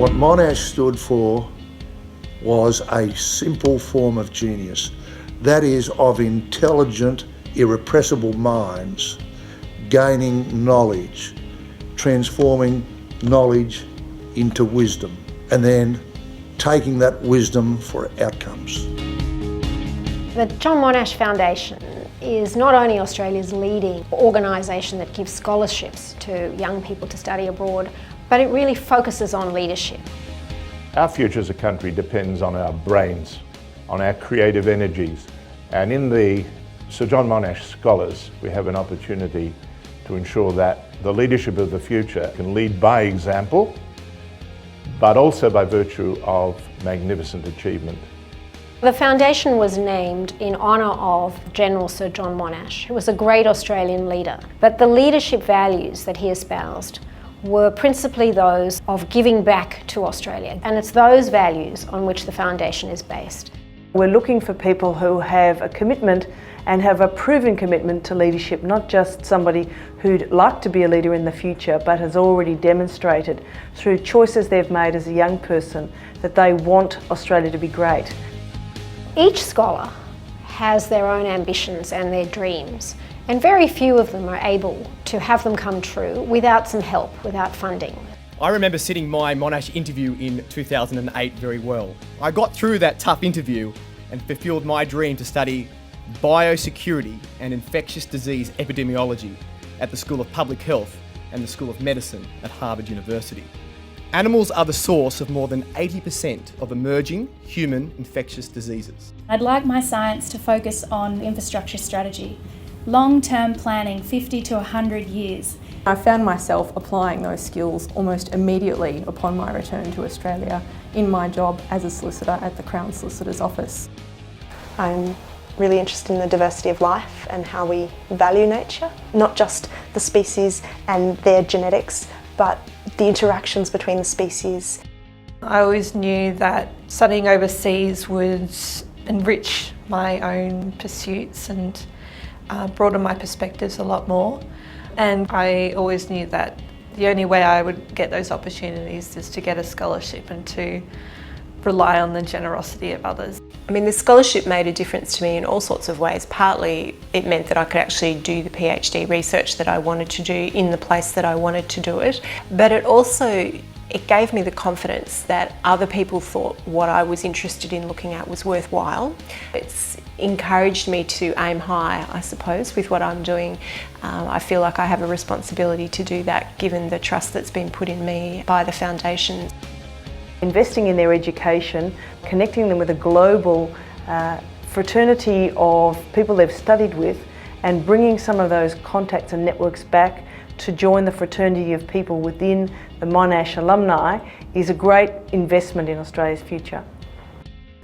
What Monash stood for was a simple form of genius, that is, of intelligent, irrepressible minds gaining knowledge, transforming knowledge into wisdom, and then taking that wisdom for outcomes. The John Monash Foundation is not only Australia's leading organisation that gives scholarships to young people to study abroad, but it really focuses on leadership. Our future as a country depends on our brains, on our creative energies, and in the Sir John Monash Scholars we have an opportunity to ensure that the leadership of the future can lead by example, but also by virtue of magnificent achievement. The foundation was named in honour of General Sir John Monash, who was a great Australian leader. But the leadership values that he espoused were principally those of giving back to Australia, and it's those values on which the foundation is based. We're looking for people who have a commitment and have a proven commitment to leadership, not just somebody who'd like to be a leader in the future but has already demonstrated through choices they've made as a young person that they want Australia to be great. Each scholar has their own ambitions and their dreams, and very few of them are able to have them come true without some help, without funding. I remember sitting my Monash interview in 2008 very well. I got through that tough interview and fulfilled my dream to study biosecurity and infectious disease epidemiology at the School of Public Health and the School of Medicine at Harvard University. Animals are the source of more than 80% of emerging human infectious diseases. I'd like my science to focus on infrastructure strategy, long-term planning, 50 to 100 years. I found myself applying those skills almost immediately upon my return to Australia in my job as a solicitor at the Crown Solicitor's Office. I'm really interested in the diversity of life and how we value nature, not just the species and their genetics, but the interactions between the species. I always knew that studying overseas would enrich my own pursuits and broaden my perspectives a lot more. And I always knew that the only way I would get those opportunities is to get a scholarship and to rely on the generosity of others. I mean, the scholarship made a difference to me in all sorts of ways. Partly it meant that I could actually do the PhD research that I wanted to do in the place that I wanted to do it, but it gave me the confidence that other people thought what I was interested in looking at was worthwhile. It's encouraged me to aim high, I suppose, with what I'm doing. I feel like I have a responsibility to do that given the trust that's been put in me by the foundation. Investing in their education, connecting them with a global fraternity of people they've studied with, and bringing some of those contacts and networks back to join the fraternity of people within the Monash alumni is a great investment in Australia's future.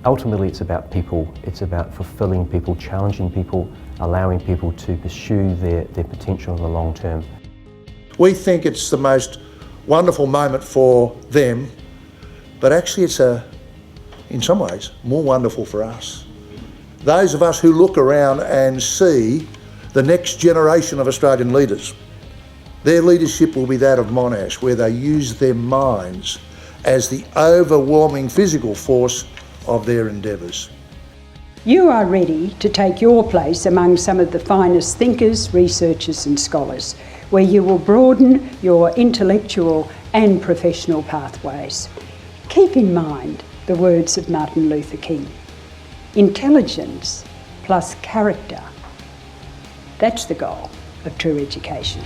Ultimately it's about people, it's about fulfilling people, challenging people, allowing people to pursue their potential in the long term. We think it's the most wonderful moment for them, but actually it's in some ways, more wonderful for us. Those of us who look around and see the next generation of Australian leaders, their leadership will be that of Monash, where they use their minds as the overwhelming physical force of their endeavours. You are ready to take your place among some of the finest thinkers, researchers and scholars, where you will broaden your intellectual and professional pathways. Keep in mind the words of Martin Luther King: intelligence plus character. That's the goal of true education.